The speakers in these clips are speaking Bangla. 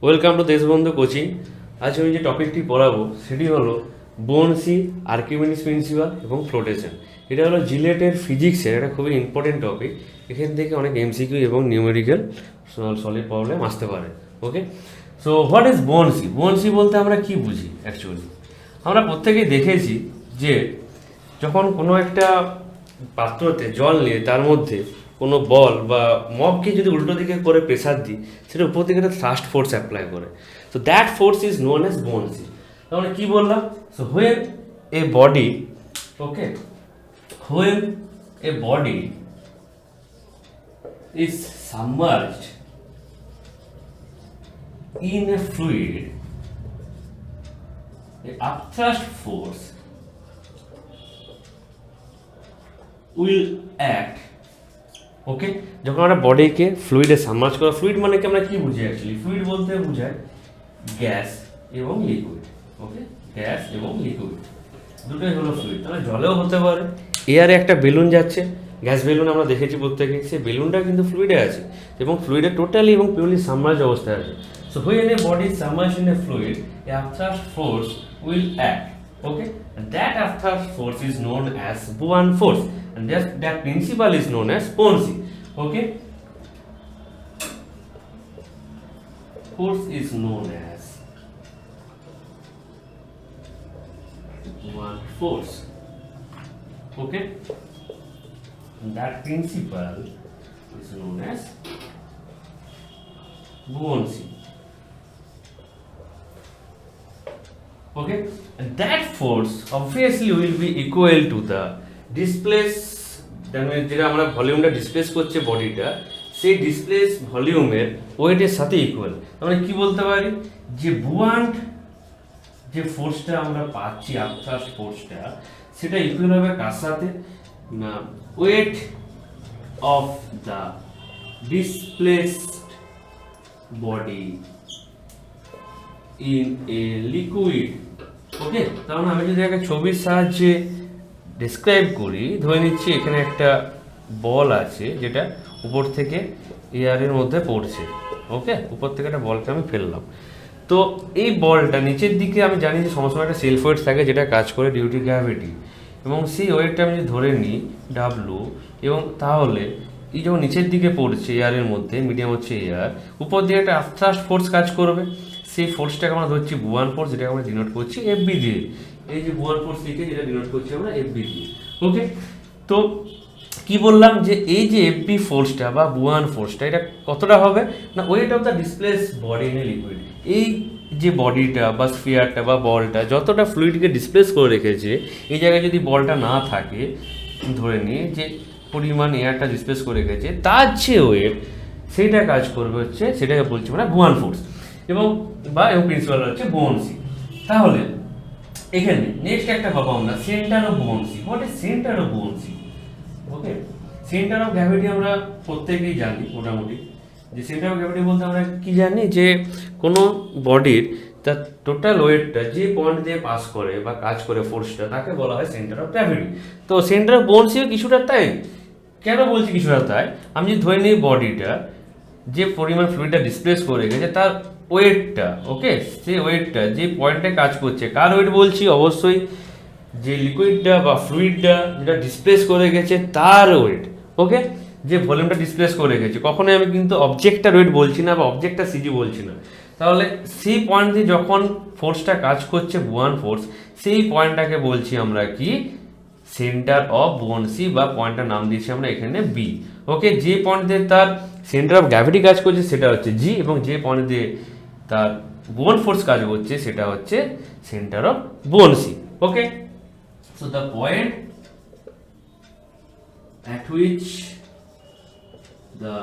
Welcome to Deshbandhu coaching. আজ আমি যে টপিকটি পড়াবো সেটি হলো বোনসি, আর্কিমিডিস প্রিন্সিপাল এবং ফ্লোটেশন। এটা হলো জিলেটের ফিজিক্সের একটা খুবই ইম্পর্টেন্ট টপিক। এখান থেকে অনেক এমসিকিউ এবং নিউমেরিক্যাল সলিড প্রবলেম আসতে পারে। ওকে, সো হোয়াট ইজ বোনসি? বোনসি বলতে আমরা কি বুঝি অ্যাকচুয়ালি? আমরা প্রত্যেকেই দেখেছি যে যখন কোনো একটা পাত্রতে জল নিয়ে তার মধ্যে কোনো বল বা মগকে যদি উল্টো দিকে করে প্রেসার দিই, সেটা উপর দিকে একটা থ্রাস্ট ফোর্স অ্যাপ্লাই করে। So that force is known as buoyancy. তার মানে কী বললাম? So when a body, okay, when a body is submerged in a fluid, the upthrust force will act. Okay, যখন আমরা বডিকে ফ্লুইডে সাবমার্জ করা, ফ্লুইড মানে কি আমরা কি বুঝি অ্যাকচুয়ালি? ফ্লুইড বলতে বোঝায় গ্যাস এবং লিকুইড। ওকে, গ্যাস এবং লিকুইড দুটোই হলো ফ্লুইড। তাহলে জলেও হতে পারে। এয়ারে একটা বেলুন যাচ্ছে, গ্যাস বেলুন আমরা দেখেছি প্রত্যেকে, সেই বেলুনটা কিন্তু ফ্লুইডে আছে এবং ফ্লুইডে টোটালি এবং পিওরলি সাবমার্জ অবস্থায় আছে। So when a body is submerged in a fluid, the upthrust force will act. Okay, and that upthrust force is known as Buoyancy force, and that principle is known as buoyancy. Okay, force is known as Buoyancy force. Okay, and that principle is known as buoyancy. Okay, and that force obviously will be equal to the displace, যেটা আমরা ভলিউমটা ডিসপ্লেস করছে বডিটা, সেই ডিসপ্লেস ভলিউমের ওয়েটের সাথে ইকুয়াল। আমরা কি বলতে পারি? যে বুয়ান্ট যে ফোর্সটা আমরা পাচ্ছি, আপথ্রাস্ট ফোর্সটা, সেটা ইকুয়াল হবে কার সাথে? Weight of the displaced body in a liquid. Okay, তাহলে আমি যদি একটা ছবির সাহায্যে ডিসক্রাইব করি, ধরে নিচ্ছি এখানে একটা বল আছে যেটা উপর থেকে এয়ারের মধ্যে পড়ছে। ওকে, উপর থেকে একটা বলকে আমি ফেললাম। তো এই বলটা নিচের দিকে, আমি জানি যে সময় একটা সেলফ ওয়েট থাকে যেটা কাজ করে ডিউটি গ্র্যাভিটি, এবং সেই ওয়েটটা আমি যদি ধরে নিই ডাব্লু, এবং তাহলে এই যখন নিচের দিকে পড়ছে এয়ারের মধ্যে, মিডিয়াম হচ্ছে এয়ার, উপর দিকে একটা আপথ্রাস্ট ফোর্স কাজ করবে। সেই ফোর্সটাকে আমরা ধরছি বুয়ান ফোর্স, যেটাকে আমরা ডিনোট করছি এফবি দিয়ে। এই যে বুয়ান ফোর্স লিখে যেটা ডিনোট করছি আমরা এফবি দিয়ে। ওকে, তো কি বললাম যে এই যে এফবি ফোর্সটা বা বুয়ান ফোর্সটা, এটা কতটা হবে না wait of the displace body in a liquid. এই যে বডিটা বা স্ফিয়ারটা বা বলটা যতটা ফ্লুইডকে ডিসপ্লেস করে রেখেছে, এই জায়গায় যদি বলটা না থাকে, ধরে নিয়ে যে পরিমাণ এয়ারটা ডিসপ্লেস করে রেখেছে, তার যে ওয়েট সেইটা কাজ করবে হচ্ছে, সেটাকে বলছি মানে বুয়ান ফোর্স, এবং প্রিন্সিপাল হচ্ছে বুয়ান্সি। তাহলে এখানে নেক্সট একটা পাবো আমরা centre of buoyancy. What is centre of buoyancy? Okay, centre of gravity আমরা প্রত্যেকেই জানি মোটামুটি। যে সেন্টার অফ গ্র্যাভিটি বলতে আমরা কি জানি? যে কোনো বডির তার টোটাল ওয়েটটা যে পয়েন্ট দিয়ে পাস করে বা কাজ করে ফোর্সটা, তাকে বলা হয় সেন্টার অফ গ্র্যাভিটি। তো সেন্টার অফ বুয়ান্সিও কিছুটা তাই। কেন বলছি কিছুটা তাই? আমি যদি ধরে নিই বডিটা যে পরিমাণ ফ্লুইডটা ডিসপ্লেস করে গেছে, তার ওয়েটটা, ওকে, সেই ওয়েটটা যে পয়েন্টে কাজ করছে, কার ওয়েট বলছি? অবশ্যই যে লিকুইডটা বা ফ্লুইডটা যেটা ডিসপ্লেস করে গেছে তার ওয়েট। ওকে, যে ভলিউমটা ডিসপ্লেস করে গেছে, কখনোই আমি কিন্তু অবজেক্টটার ওয়েট বলছি না বা অবজেক্টটা সিজি বলছি না। তাহলে সেই পয়েন্ট দিয়ে যখন ফোর্সটা কাজ করছে, বুয়ান ফোর্স, সেই পয়েন্টটাকে বলছি আমরা কি? সেন্টার অফ বুয়ান্সি, বা পয়েন্টটার নাম দিয়েছি আমরা এখানে বি। ওকে, যে পয়েন্ট দিয়ে তার সেন্টার অফ গ্র্যাভিটি কাজ করছে সেটা হচ্ছে জি, এবং যে পয়েন্ট দিয়ে তার বুয়ান ফোর্স কাজ করছে সেটা হচ্ছে centre of buoyancy. Okay, so the point at which the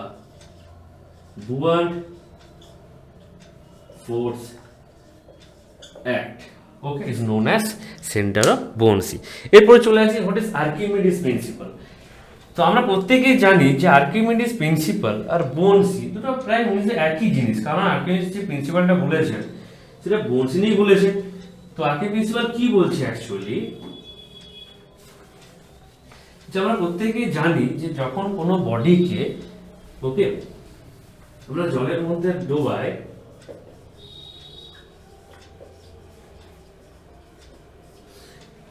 buoyant force act, okay, is known as center of buoyancy. এরপরে চলে আসি হোয়াট ইজ আর্কিমিডিস প্রিন্সিপাল। তো আমরা প্রত্যেকেই জানি যে আর্কিমিডিস প্রিন্সিপাল আর বুয়ান্সি দুটো প্রায় মনে একই জিনিস, কারণ আর্কিমিডিস যে প্রিন্সিপালটা বলেছেন সেটা বুয়ান্সি নিয়েই বলেছেন। তো আর্কিমিডিস প্রিন্সিপাল কি বলছে অ্যাকচুয়ালি? যে আমরা প্রত্যেকেই জানি যে যখন কোনো বডিকে, ওকে, আমরা জলের মধ্যে ডোবাই,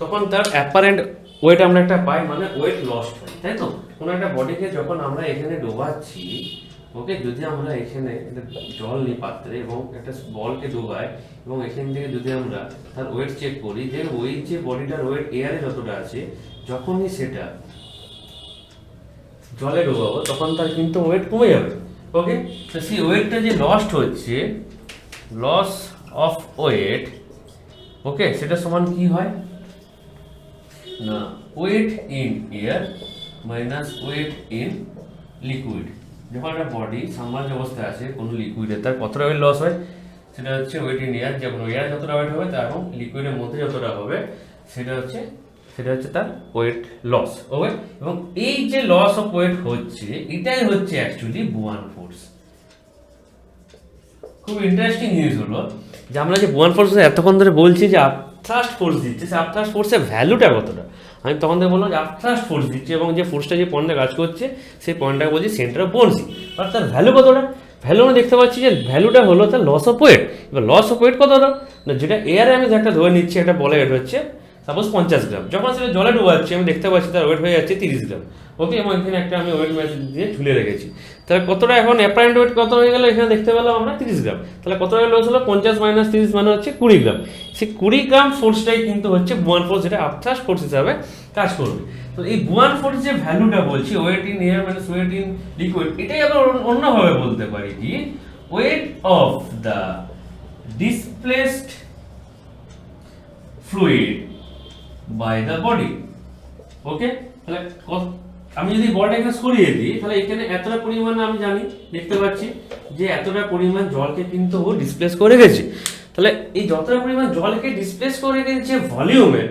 তখন তার অ্যাপারেন্ট ওয়েট আমরা একটা পাই, মানে ওয়েট লস্ট হয়, তাই তো? কোনো একটা বডিকে যখন আমরা এখানে ডোবাচ্ছি, ওকে, যদি আমরা এখানে একটা জল নিই পাত্রে এবং একটা বলকে ডোবাই এবং এখান থেকে যদি আমরা তার ওয়েট চেক করি, যে ওই যে বডিটার ওয়েট এয়ারে যতটা আছে, যখনই সেটা জলে ডোবাবো তখন তার কিন্তু ওয়েট কমে যাবে। ওকে, তো সেই ওয়েটটা যে লস্ট হচ্ছে, লস অফ ওয়েট, ওকে, সেটা সমান কি হয় না weight in air minus weight in liquid. যখন একটা বডি সাবমার্জ অবস্থায় আছে কোনো লিকুইডে, তার কতটা ওয়েট লস হয়, সেটা হচ্ছে ওয়েট ইন এয়ার। যেমন এয়ার যতটা ওয়েট হবে তার এবং লিকুইডের মধ্যে যতটা হবে সেটা হচ্ছে তার ওয়েট লস। ওকে, এবং এই যে লস অফ ওয়েট হচ্ছে, এটাই হচ্ছে অ্যাকচুয়ালি বুয়ান ফোর্স। খুব ইন্টারেস্টিং জিনিস হলো যে আমরা যে বুয়ান ফোর্স এতক্ষণ ধরে বলছি যে আপথ্রাস্ট ফোর্স দিচ্ছে, সে আপথ্রাস্ট ফোর্সের ভ্যালুটা কতটা, আমি তখন থেকে বললাম যে আপথ্রাস্ট ফোর্স দিচ্ছে এবং যে ফোর্সটা যে পয়েন্টে কাজ করছে সেই পয়েন্টটাকে বলছি সেন্টার অফ বুয়ান্সি। আর তার ভ্যালু কতটা, ভ্যালু আমরা দেখতে পাচ্ছি যে ভ্যালুটা হলো তার লস অফ ওয়েট। এবার লস অফ ওয়েট কতটা না, যেটা এয়ারে আমি একটা ধরে নিচ্ছি, একটা বলে ওয়েট হচ্ছে সাপোজ 50 গ্রাম, যখন সেটা জলে ডুবাচ্ছি আমি দেখতে পাচ্ছি তার ওয়েট হয়ে যাচ্ছে 30 গ্রাম। ওকে, এবং এখানে একটা আমি ওয়েট ম্যাচ দিয়ে ঝুলে রেখেছি, তাহলে কতটা এখন অ্যাপারেন্ট ওয়েট কত হয়ে গেল, এখানে দেখতে পেলাম আমরা 30 গ্রাম। তাহলে কত হয়ে লস হলো, 50 মাইনাস 30 মানে হচ্ছে 20 গ্রাম। সেই 20 গ্রাম ফোর্সটাই কিন্তু হচ্ছে বুয়ান ফোর্স, যেটা আপথ্রাস্ট ফোর্স হিসাবে কাজ করবে। তো এই বুয়ান ফোর্স যে ভ্যালুটা বলছি, weight in air minus weight in liquid, এটাই আমরা অন্যভাবে বলতে পারি কি weight of the displaced fluid by the body. Okay, তাহলে আমি যদি বলটা এখানে সরিয়ে দিই, তাহলে এখানে এতটা পরিমাণ আমি জানি, দেখতে পাচ্ছি যে এতটা পরিমাণ জলকে কিন্তু ও ডিসপ্লেস করে গেছে। তাহলে এই যতটা পরিমাণ জলকে ডিসপ্লেস করে গেছে ভলিউমে,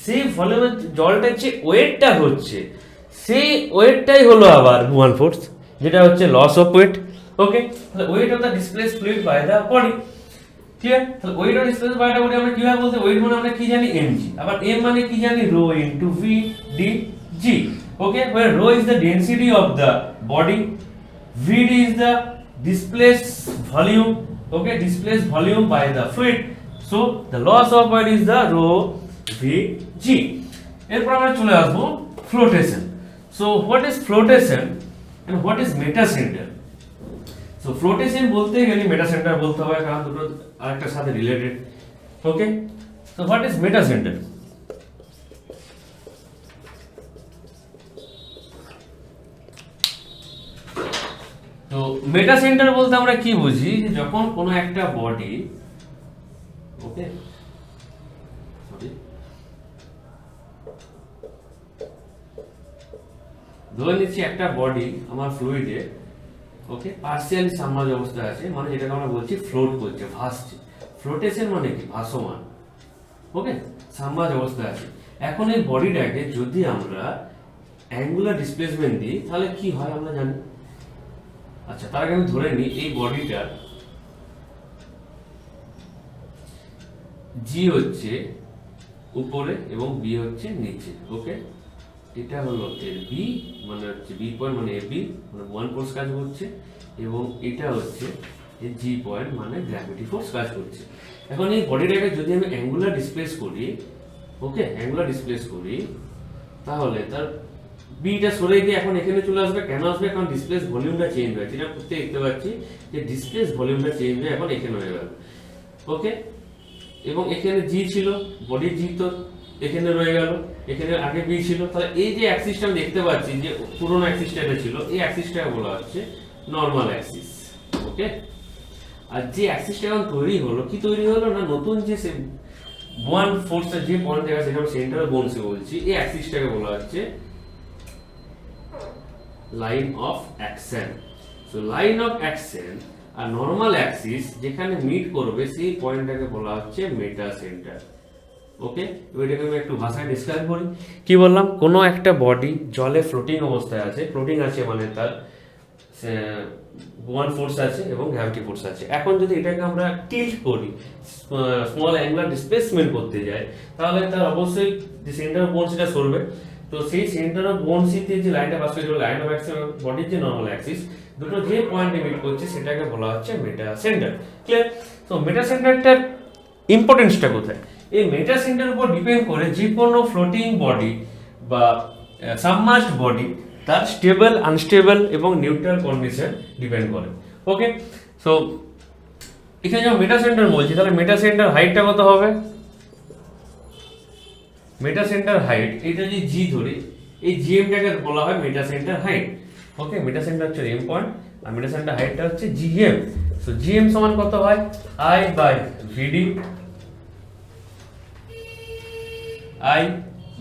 সেই ভলিউমের জলটার যে ওয়েটটা হচ্ছে, সেই ওয়েটটাই হলো আবার বুয়ান ফোর্স, যেটা হচ্ছে লস অফ ওয়েট। ওকে, তাহলে weight of the displace fluid by the body. ঠিক আছে, তাহলে weight of displace by the body আমরা কিভাবে বলতে, ওয়েট মানে আমরা কি জানি mg, আবার m মানে কি জানি rho into v dg। Okay, where rho is the density of the body, vd is the displaced volume, okay, displaced volume by the fluid, so the loss of weight is the rho vg. এরপর আমরা চলে আসবো flotation. So what is flotation and what is meta center? So flotation বলতে গেলে meta center বলতে হবে, কারণ দুটো আরেকটার সাথে related. Okay, so what is meta center? তো মেটা সেন্টার বলতে আমরা কি বুঝি, যখন কোনো একটা বডি, ওকে, ধরে নিচ্ছি একটা বডি আমার ফ্লুইডে, ওকে, পার্সিয়ালি সাবমার্জ অবস্থায় আছে, মানে যেটাকে আমরা বলছি ফ্লোট করছে, ভাসছে। ফ্লোটেশন মানে কি, ভাসমান। ওকে, সাবমার্জ অবস্থায় আছে। এখন এই বডিটাকে যদি আমরা অ্যাঙ্গুলার ডিসপ্লেসমেন্ট দিই, তাহলে কি হয় আমরা জানি। আচ্ছা, তার আগে আমি ধরে নিই এই বডিটা জি হচ্ছে উপরে এবং বি হচ্ছে নিচে। ওকে, এটা হলো এর বি, মানে হচ্ছে বি পয়েন্ট মানে এ বি, মানে ওয়ান ফোর্স কাজ করছে, এবং এটা হচ্ছে এর জি পয়েন্ট মানে গ্র্যাভিটি ফোর্স কাজ করছে। এখন এই বডিটাকে যদি আমি অ্যাঙ্গুলার ডিসপ্লেস করি, ওকে, অ্যাঙ্গুলার ডিসপ্লেস করি, তাহলে তার বিটা সরে গিয়ে এখন এখানে চলে আসবে। কেন আসবে, কারণ ডিসপ্লেস ভলিউমটা চেঞ্জ হয়, যেটা করতে দেখতে পাচ্ছি যে ডিসপ্লেস ভলিউমটা চেঞ্জ হয়ে এখন এখানে হয়ে গেল। ওকে, এবং এখানে জি ছিল, বডি জি তো এখানে রয়ে গেল, এখানে আগে বি ছিল। তাহলে এই যে অ্যাক্সিসটা আমি দেখতে পাচ্ছি, যে পুরোনো অ্যাক্সিসটা এটা ছিল, এই অ্যাক্সিসটাকে বলা হচ্ছে নরমাল অ্যাক্সিস। ওকে, আর যে অ্যাক্সিসটা এখন তৈরি হলো, কি তৈরি হলো না, নতুন যে ওয়ান ফোর্সটা যে পয়েন্ট দেখা সেটা সেন্টার অফ বোনসে বলছি, এই অ্যাক্সিসটাকে বলা হচ্ছে line of action. So line of action আর নরমাল অ্যাক্সিস যেখানে মিট করবে সেই পয়েন্টটাকে বলা হচ্ছে মেটা সেন্টার। ওকে, এটাকে আমি একটু ভাষায় ডিসক্রাইব করি। কি বললাম, কোনো একটা বডি জলে ফ্লোটিং অবস্থায় আছে, ফ্লোটিং আছে মানে তার ওয়ান ফোর্স আছে এবং গ্র্যাভিটি ফোর্স আছে। এখন যদি এটাকে আমরা টিল্ট করি, স্মল অ্যাঙ্গুলার ডিসপ্লেসমেন্ট করতে যাই, তাহলে তার অবশ্যই যে সেন্টার অফ বোনসিটা সরবে। তো সেই সেন্টার অফ বোনসিতে যে লাইনটা পাস করে, লাইন অফ অ্যাক্সিস এবং বডির যে নরমাল অ্যাক্সিস, দুটো যে পয়েন্টে মিট করছে সেটাকে বলা হচ্ছে মেটা সেন্টার। ক্লিয়ার? তো মেটা সেন্টারটার ইম্পর্টেন্সটা কোথায়? এই মেটা সেন্টারের উপর ডিপেন্ড করে যে কোনো ফ্লোটিং বডি বা সাবমার্জড বডি তার স্টেবল, আনস্টেবল এবং নিউট্রাল কন্ডিশন ডিপেন্ড করে। ওকে, সো এখানে যখন মেটা সেন্টার বলছি, তাহলে মেটা সেন্টার হাইটটা কত হবে? মেটা সেন্টার হাইট, এটা যদি জি ধরি, এই জিএমটাকে বলা হয় meta centre height. Okay, meta centre হচ্ছে এম পয়েন্ট আর মেটা সেন্টার হাইটটা হচ্ছে জিএম। সো জিএম সমান কত হয়? I by VD, I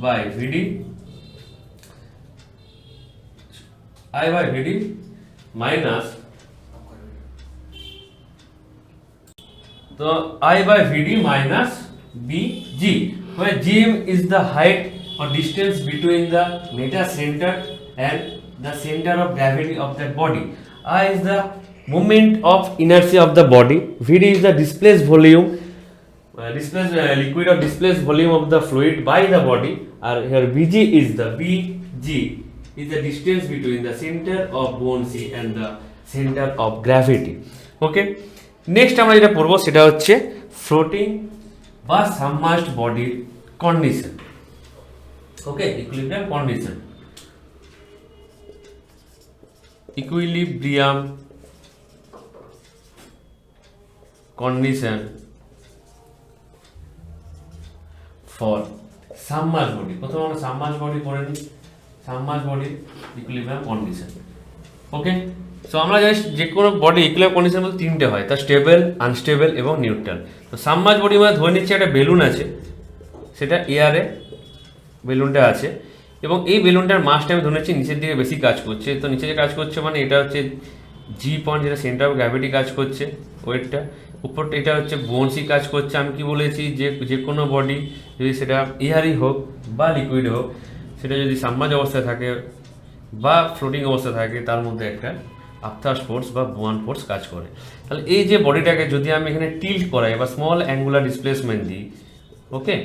by VD, I by VD minus, so I by VD minus BG, where GM is the height or distance between the meta center and the center of gravity of that body. I is the moment of inertia of the body. VD is the displaced volume, liquid or displaced volume of the fluid by the body, or here Bg is the distance between the center of buoyancy and the center of gravity. Okay, next আমরা যেটা পড়বো সেটা হচ্ছে ফ্লোটিং বা সাবমার্জড বডির condition. Okay, equilibrium condition, equilibrium condition for submerged body. প্রথমে আমরা সাবমার্জড বডি করে নিই, সাবমার্জড বডির ইকুইলিব্রিয়াম কন্ডিশন। ওকে, সো আমরা জানি যে কোনো বডি ইকুইলিব্রিয়াম কন্ডিশন বলতে তিনটে হয়, তার স্টেবল, আনস্টেবল এবং নিউট্রাল। তো সাবমার্জড বডি মানে ধরে নিচ্ছি একটা বেলুন আছে, সেটা এয়ারে বেলুনটা আছে এবং এই বেলুনটার মাসটা আমি ধরে নিচ্ছি নিচের দিকে বেশি কাজ করছে। তো নিচে যে কাজ করছে মানে এটা হচ্ছে জি পয়েন্ট, যেটা সেন্টার অফ গ্র্যাভিটি কাজ করছে ওয়েটটা, উপরটা এটা হচ্ছে বুয়ান্সি কাজ করছে। আমি কি বলেছি যে কোনো বডি যদি সেটা এয়ারই হোক বা লিকুইড হোক, সেটা যদি সাবমার্জ অবস্থায় থাকে বা ফ্লোটিং অবস্থায় থাকে, তার মধ্যে একটা আপথার্স ফোর্স বা বুয়ান ফোর্স কাজ করে। তাহলে এই যে বডিটাকে যদি আমি এখানে টিল্ট করাই বা স্মল অ্যাঙ্গুলার ডিসপ্লেসমেন্ট দিই, ওকে,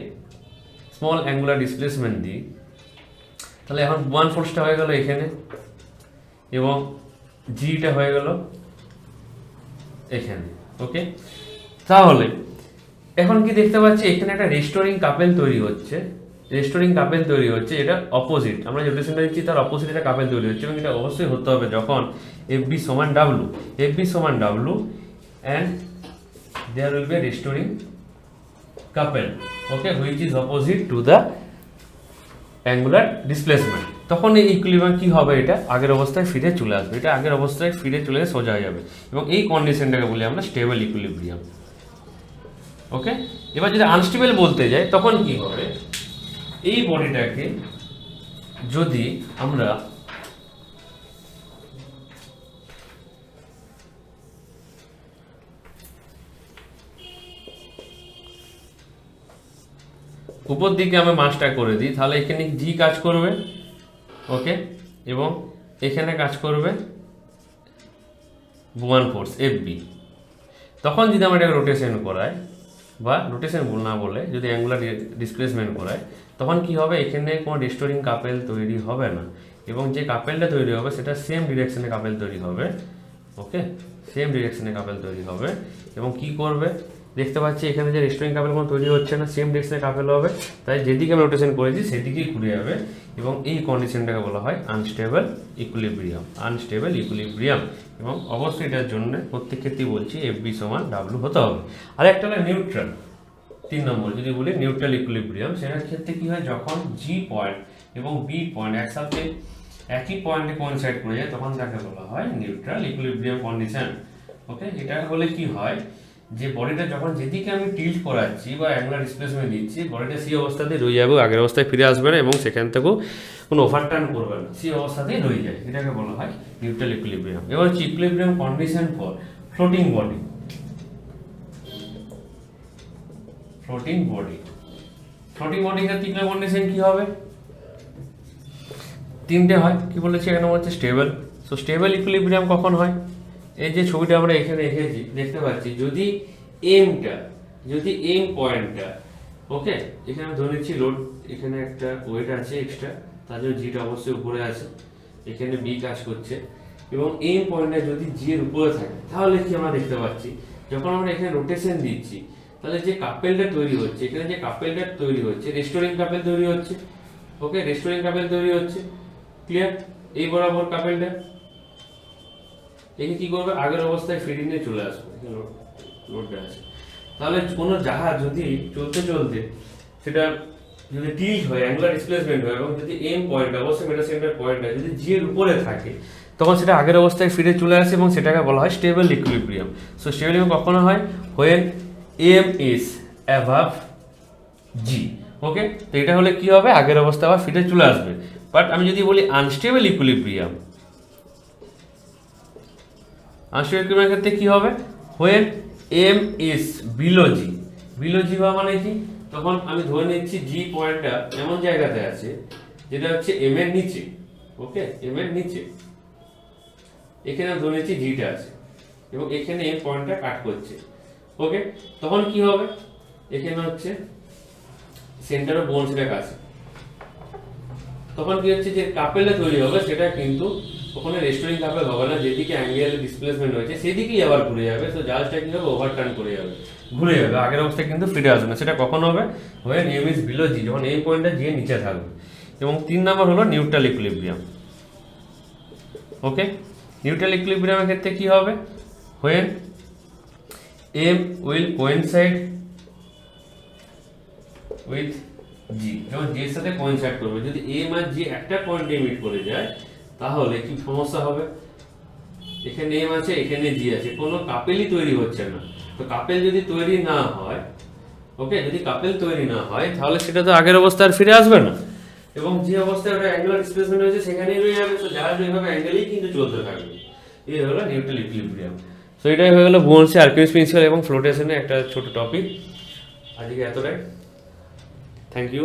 স্মল অ্যাঙ্গুলার ডিসপ্লেসমেন্ট দিই, তাহলে এখন বুয়ান ফোর্সটা হয়ে গেল এখানে এবং জিটা হয়ে গেল এখানে। ওকে, তাহলে এখন কি দেখতে পাচ্ছি এখানে একটা রেস্টোরিং কাপেল তৈরি হচ্ছে, রেস্টোরিং কাপেল তৈরি হচ্ছে, এটা অপোজিট, আমরা যে রোটেশনটা দিচ্ছি তার অপোজিট একটা কাপেল তৈরি হচ্ছে এবং এটা অবশ্যই হতে হবে যখন FB সমান W, FB সমান W and there will be a restoring couple, okay, which is opposite to the angular displacement. তখন এই ইকুইলিব্রিয়াম কি হবে? এটা আগের অবস্থায় ফিরে চলে আসবে, এটা আগের অবস্থায় ফিরে চলে সোজা হয়ে যাবে এবং এই কন্ডিশনটাকে বলি আমরা স্টেবল ইকুইলিব্রিয়াম। ওকে, এবার যদি আনস্টেবল বলতে যাই তখন কি হবে? এই বডিটাকে যদি আমরা উপর দিকে আমি মাসটা করে দিই, তাহলে এখানে জি কাজ করবে, ওকে, এবং এখানে কাজ করবে বুয়ান ফোর্স FB। তখন যদি আমরা এটাকে রোটেশন করাই বা রোটেশন না বলে যদি অ্যাঙ্গুলার ডিসপ্লেসমেন্ট করাই, তখন কি হবে? এখানে কোনো রেস্টোরিং কাপেল তৈরি হবে না এবং যে কাপেলটা তৈরি হবে সেটা সেম ডিরেকশনে কাপেল তৈরি হবে। ওকে, সেম ডিরেকশনে কাপেল তৈরি হবে এবং কি করবে? দেখতে পাচ্ছি এখানে যে রেস্টোরিং কাপেল কোনো তৈরি হচ্ছে না, সেম ডিরেকশনে কাপেল হবে, তাই যেদিকে আমি রোটেশন করেছি সেদিকেই ঘুরে যাবে এবং এই কন্ডিশনটাকে বলা হয় আনস্টেবল ইকুইলিব্রিয়াম, আনস্টেবল ইকুইলিব্রিয়াম। এবং অবশ্যই এটার জন্য প্রত্যেক ক্ষেত্রেই বলছি FB সমান W হতে হবে। আর একটা হলো নিউট্রাল, 3 নম্বর যদি বলি নিউট্রাল ইকুইলিব্রিয়াম, সেটার ক্ষেত্রে কি হয়? যখন G পয়েন্ট এবং B পয়েন্ট একসাথে একই পয়েন্টে কোইনসাইড করে যায় তখন তাকে বলা হয় নিউট্রাল ইকুইলিব্রিয়াম কন্ডিশন। ওকে, এটা হলে কি হয় যে বডিটা যখন যেদিকে আমি টিল্ট করাচ্ছি বা অ্যাঙ্গুলার ডিসপ্লেসমেন্ট দিচ্ছি, বডিটা সেই অবস্থাতেই রয়ে যাবে, আগের অবস্থায় ফিরে আসবে না এবং সেখান থেকেও কোনো ওভারটার্ন করবে না, সেই অবস্থাতেই রয়ে যায়, এটাকে বলা হয় নিউট্রাল ইকুইলিব্রিয়াম। এবার হচ্ছে equilibrium condition for floating body. Floating body, floating বডির ক্ষেত্রে ইকুইলিব্রিয়াম কন্ডিশন কি হবে? তিনটে হয়, কি বলেছি এখানে হচ্ছে স্টেবল। সো স্টেবল ইকুইলিব্রিয়াম কখন হয়? এই যে ছবিটা আমরা এখানে রেখেছি দেখতে পাচ্ছি, যদি এম পয়েন্টটা, ওকে, এখানে আমি ধরে নিচ্ছি লোড, এখানে একটা ওয়েট আছে এক্সট্রা, তার জন্য জিটা অবশ্যই উপরে আছে, এখানে বি কাজ করছে এবং এম পয়েন্টটা যদি জি এর উপরে থাকে, তাহলে কি আমরা দেখতে পাচ্ছি যখন আমরা এখানে রোটেশন দিচ্ছি, তাহলে যে কাপেলটা তৈরি হচ্ছে, এখানে যে কাপেলটা তৈরি হচ্ছে, রেস্টোরিং কাপেল তৈরি হচ্ছে। ওকে, রেস্টোরিং কাপেল তৈরি হচ্ছে, ক্লিয়ার? এই বরাবর কাপেলটা একে কি করবে, আগের অবস্থায় ফিরিয়ে নিয়ে চলে আসবে। লোডটা আছে, তাহলে কোনো জাহাজ যদি চলতে চলতে সেটা যদি টিল্ট হয়, অ্যাঙ্গুলার ডিসপ্লেসমেন্ট হয়, এবং যদি এম পয়েন্ট, অবশ্যই মেটা সেন্টার পয়েন্টটা যদি জি এর উপরে থাকে, তখন সেটা আগের অবস্থায় ফিরে চলে আসে এবং সেটাকে বলা হয় stable equilibrium. So stable equilibrium কখনো হয় হোয়েন এম ইজ অ্যাভাব জি। ওকে, তো এটা হলে কি হবে, আগের অবস্থা আবার ফিরে চলে আসবে। বাট আমি যদি বলি আনস্টেবল ইকুইলিব্রিয়াম, আনস্টেবল ইকুইলিব্রিয়ামের ক্ষেত্রে কি হবে, when M is below G. Below G হওয়া মানে কি, তখন আমি ধরে নিচ্ছি জি পয়েন্টটা এমন জায়গাতে আছে যেটা হচ্ছে এম এর নিচে। ওকে, এম এর নিচে, এখানে ধরে নিচ্ছি জিটা আছে এবং এখানে এম পয়েন্টটা কাট করছে। ওকে, তখন কি হবে, এখানে হচ্ছে সেন্টার অফ বোনসের কাছে, তখন কি হচ্ছে যে কাপেলটা তৈরি হবে সেটা কিন্তু ওখানে রেস্টোরিং কাপেল হবে না, যেদিকে অ্যাঙ্গেল ডিসপ্লেসমেন্ট হয়েছে সেদিকেই আবার ঘুরে যাবে। তো জাহাজটা কি হবে, ওভারটার্ন করে যাবে, ঘুরে যাবে, আগের অবস্থায় কিন্তু ফিরে আসবে না। সেটা কখন হবে, হোয়েন এম ইজ বিলো জি, যখন এই পয়েন্টটা জি এর নিচে থাকবে। এবং 3 নাম্বার হলো নিউট্রাল ইকুইলিব্রিয়াম। ওকে, নিউট্রাল ইকুইলিব্রিয়ামের ক্ষেত্রে কি হবে, when M will coincide with G, যখন জি এর সাথে কোইনসাইড করবে। যদি এম আর জি একটা পয়েন্টে মিট করে যায় তাহলে কি সমস্যা হবে, এখানে এম আছে, এখানে জি আছে, কোনো কাপেলই তৈরি হচ্ছে না। তো কাপেল যদি তৈরি না হয়, ওকে, যদি কাপেল তৈরি না হয় তাহলে সেটা তো আগের অবস্থায় আর ফিরে আসবে না, এবং যে অবস্থায় ওটা অ্যাঙ্গুলার ডিসপ্লেসমেন্ট হয়েছে সেখানেই রয়ে যাবে। তো জাহাজ ওইভাবে অ্যাঙ্গেলেই কিন্তু চলতে থাকবে। এই হলো নিউট্রাল ইকুইলিব্রিয়াম। সো এটাই হয়ে গেল বুয়ান্সি, আর্কিমিডিস প্রিন্সিপাল এবং ফ্লোটেশনের একটা ছোট টপিক। আজকে এতটাই, থ্যাংক ইউ।